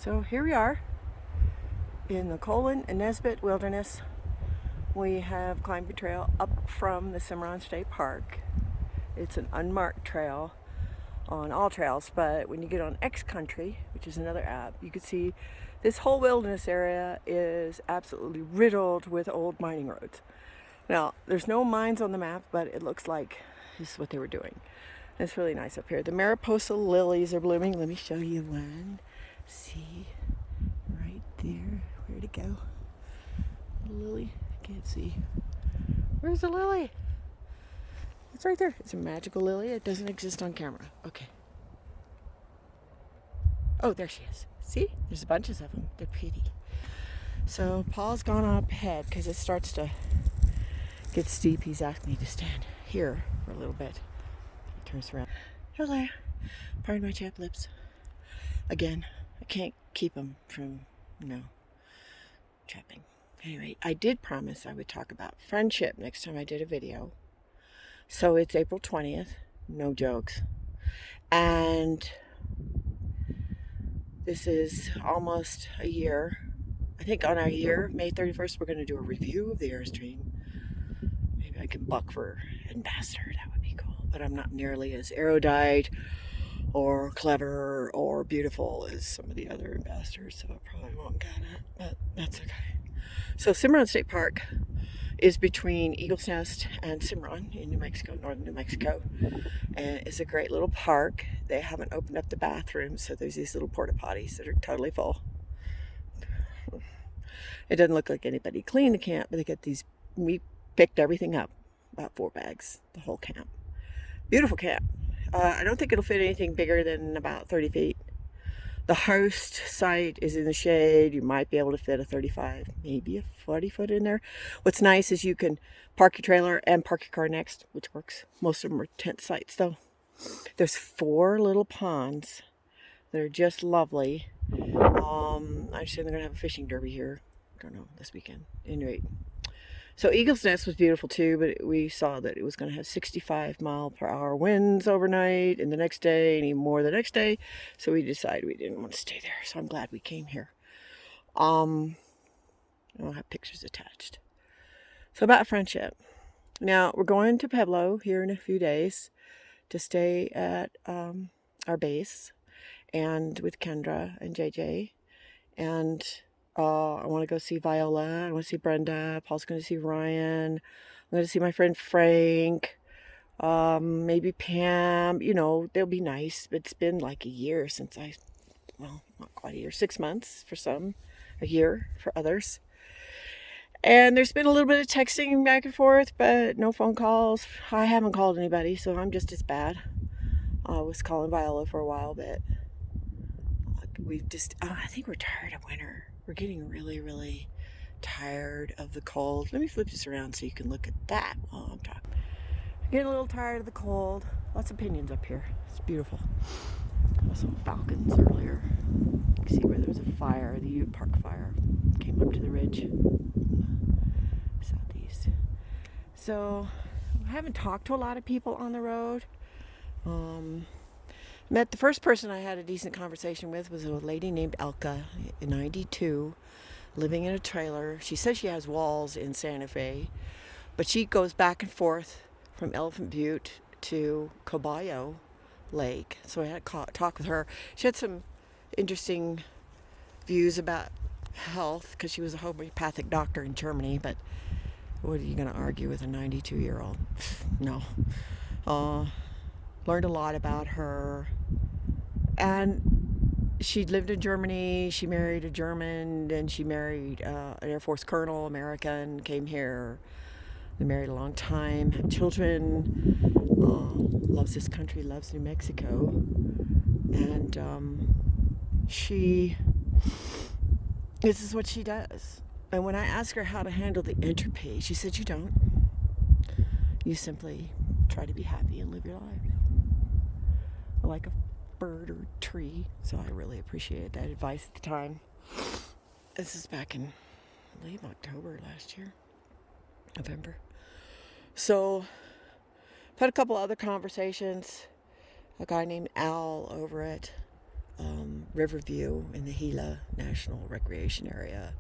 So here we are in the Colin Nesbit wilderness. We have climbed a trail up from the Cimarron State Park. It's an unmarked trail on all trails, but when you get on X Country, which is another app, you can see this whole wilderness area is absolutely riddled with old mining roads. Now, there's no mines on the map, but it looks like this is what they were doing. It's really nice up here. The Mariposa lilies are blooming. Let me show you one. See, right there. Where'd it go? The lily. I can't see. Where's the lily? It's right there. It's a magical lily. It doesn't exist on camera. Okay. Oh, there she is. See? There's bunches of them. They're pretty. So Paul's gone up ahead because it starts to get steep. He's asked me to stand here for a little bit. He turns around. Hello. Pardon my chapped lips. Again, I can't keep them from, chapping. Anyway, I did promise I would talk about friendship next time I did a video. So it's April 20th. No jokes. And this is almost a year. I think on our year, May 31st, we're going to do a review of the Airstream. Maybe I can buck for ambassador. That would be cool. But I'm not nearly as erudite or clever or beautiful as some of the other ambassadors, so I probably won't get it, but that's okay. So Cimarron State Park is between Eagle's Nest and Cimarron in New Mexico, northern New Mexico, and it's a great little park. They haven't opened up the bathrooms, so there's these little porta potties that are totally full. It doesn't look like anybody cleaned the camp, but they get these. We picked everything up, about 4 bags, the whole camp. Beautiful camp. I don't think it'll fit anything bigger than about 30 feet. The host site is in the shade. You might be able to fit a 35, maybe a 40 foot in there. What's nice is you can park your trailer and park your car next, which works. Most of them are tent sites though. There's 4 little ponds that are just lovely. I understand they're gonna have a fishing derby here. I don't know, this weekend. Anyway. So Eagle's Nest was beautiful too, but we saw that it was going to have 65-mile-per-hour winds overnight and the next day, and even more the next day. So we decided we didn't want to stay there. So I'm glad we came here. I'll have pictures attached. So about friendship. Now we're going to Pueblo here in a few days to stay at our base and with Kendra and JJ. And I want to go see Viola. I want to see Brenda. Paul's going to see Ryan. I'm going to see my friend Frank. Maybe Pam. They'll be nice. It's been like a year since not quite a year. 6 months for some. A year for others. And there's been a little bit of texting back and forth, but no phone calls. I haven't called anybody, so I'm just as bad. I was calling Viola for a while, but I think we're tired of winter. We're getting really, really tired of the cold. Let me flip this around so you can look at that while I'm talking. I'm getting a little tired of the cold. Lots of pinions up here. It's beautiful. I saw falcons earlier. You can see where there was a fire. The Ute Park fire came up to the ridge in the southeast. So I haven't talked to a lot of people on the road. Met the first person I had a decent conversation with was a lady named Elka, 92, living in a trailer. She says she has walls in Santa Fe, but she goes back and forth from Elephant Butte to Caballo Lake. So I had a talk with her. She had some interesting views about health because she was a homeopathic doctor in Germany, but what are you going to argue with a 92-year-old? No. Learned a lot about her. And she lived in Germany. She married a German. Then she married an Air Force colonel, American, came here. They married a long time, had children. Loves this country, loves New Mexico. And this is what she does. And when I asked her how to handle the entropy, she said, you don't. You simply try to be happy and live your life. Like a bird or tree. So I really appreciated that advice at the time. This is back in, I believe, October last year. November. So I've had a couple other conversations. A guy named Al over at Riverview in the Gila National Recreation Area.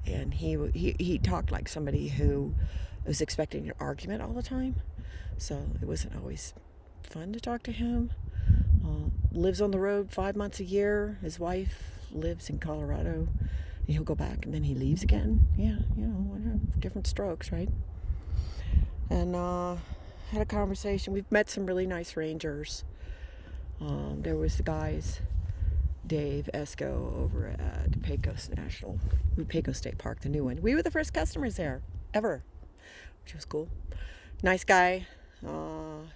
And he talked like somebody who was expecting an argument all the time. So it wasn't always fun to talk to him. Lives on the road 5 months a year. His wife lives in Colorado. He'll go back and then he leaves again. Yeah, different strokes, right? And had a conversation. We've met some really nice rangers. There was the guys, Dave Esco over at Pecos State Park, the new one. We were the first customers there ever, which was cool. Nice guy.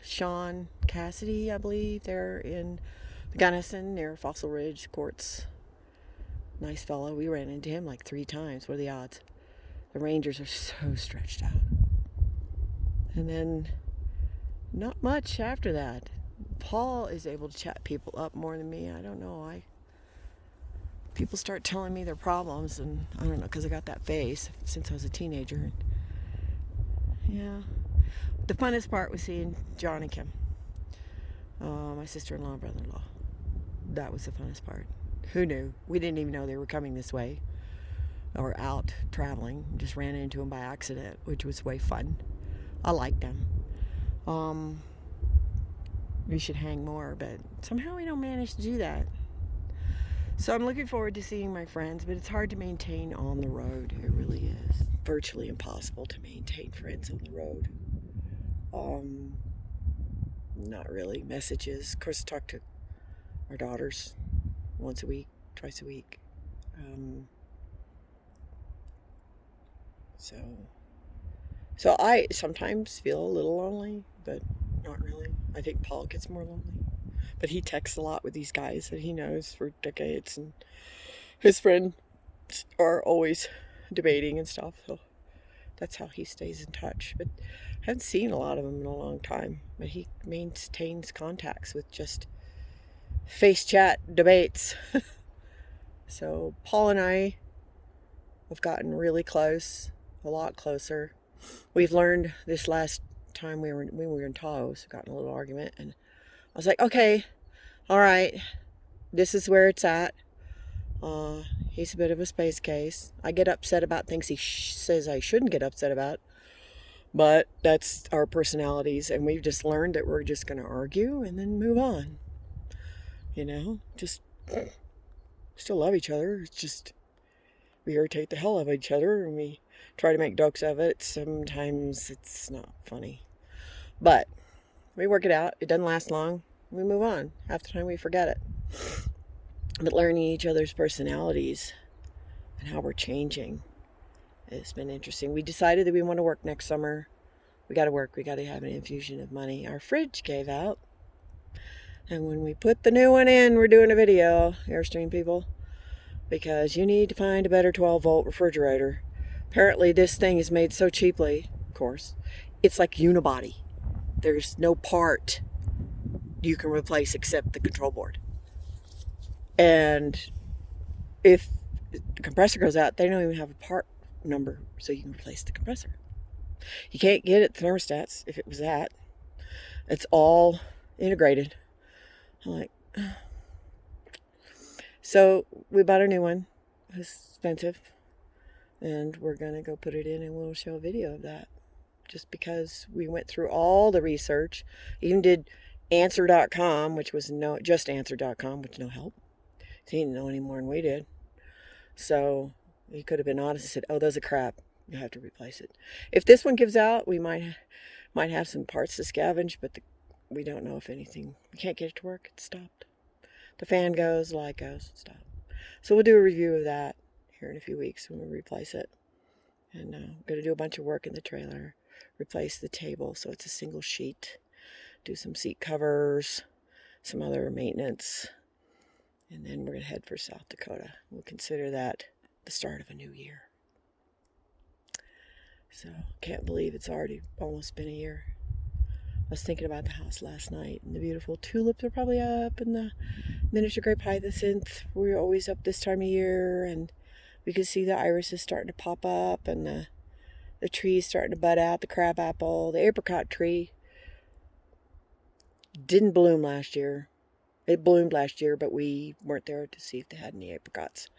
Sean Cassidy, I believe, they're in Gunnison near Fossil Ridge Quartz. Nice fellow. We ran into him like 3 times. What are the odds? The Rangers are so stretched out. And then not much after that. Paul is able to chat people up more than me. I don't know. People start telling me their problems, and I don't know, because I got that face since I was a teenager. Yeah. The funnest part was seeing John and Kim, my sister-in-law and brother-in-law. That was the funnest part. Who knew? We didn't even know they were coming this way or out traveling. Just ran into them by accident, which was way fun. I liked them. We should hang more, but somehow we don't manage to do that. So I'm looking forward to seeing my friends, but it's hard to maintain on the road. It really is. Virtually impossible to maintain friends on the road. Not really. Messages. Of course, talk to our daughters once a week, twice a week. So I sometimes feel a little lonely, but not really. I think Paul gets more lonely. But he texts a lot with these guys that he knows for decades, and his friends are always debating and stuff. So that's how he stays in touch. But I haven't seen a lot of them in a long time. But he maintains contacts with just face chat debates. So Paul and I have gotten really close, a lot closer. We've learned this last time when we were in Taos, we got in a little argument, and I was like, okay, all right, this is where it's at. He's a bit of a space case. I get upset about things he says I shouldn't get upset about, but that's our personalities, and we've just learned that we're just going to argue and then move on. Just still love each other. It's just we irritate the hell out of each other, and we try to make jokes of it. Sometimes it's not funny, but we work it out. It doesn't last long. We move on. Half the time we forget it. But learning each other's personalities and how we're changing has been interesting. We decided that we want to work next summer. We got to work. We got to have an infusion of money. Our fridge gave out. And when we put the new one in, we're doing a video, Airstream people, because you need to find a better 12-volt refrigerator. Apparently this thing is made so cheaply, of course. It's like unibody. There's no part you can replace except the control board. And if the compressor goes out, they don't even have a part number so you can replace the compressor. You can't get it thermostats if it was that. It's all integrated. I'm like, so we bought a new one. It was expensive. And we're going to go put it in, and we'll show a video of that. Just because we went through all the research, even did answer.com, which was just answer.com, which no help. He didn't know any more than we did. So he could have been honest and said, oh, those are crap. You have to replace it. If this one gives out, we might have some parts to scavenge, but we don't know if anything. We can't get it to work. It's stopped. The fan goes, the light goes, it's stopped. So we'll do a review of that here in a few weeks when we replace it. And I'm going to do a bunch of work in the trailer. Replace the table so it's a single sheet. Do some seat covers, some other maintenance. And then we're going to head for South Dakota. We'll consider that the start of a new year. So, can't believe it's already almost been a year. I was thinking about the house last night, and the beautiful tulips are probably up, and the miniature grape hyacinth, we're always up this time of year, and we can see the irises starting to pop up, and the trees starting to bud out, the crabapple, the apricot tree didn't bloom last year. It bloomed last year, but we weren't there to see if they had any apricots.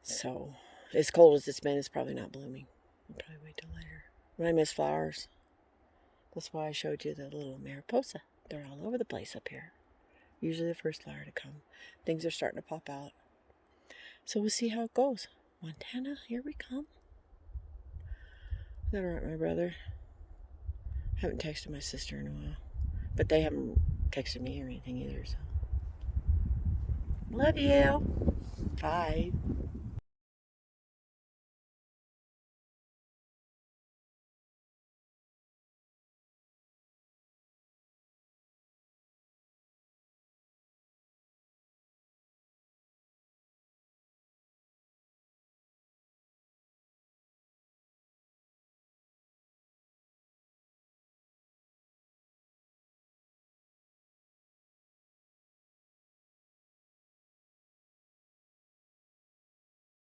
So, as cold as it's been, it's probably not blooming. I'll probably wait till later. But I miss flowers. That's why I showed you the little Mariposa. They're all over the place up here. Usually the first flower to come. Things are starting to pop out. So we'll see how it goes. Montana, here we come. Is that alright, my brother? I haven't texted my sister in a while. But they haven't texted me or anything either, so. Love you. Bye.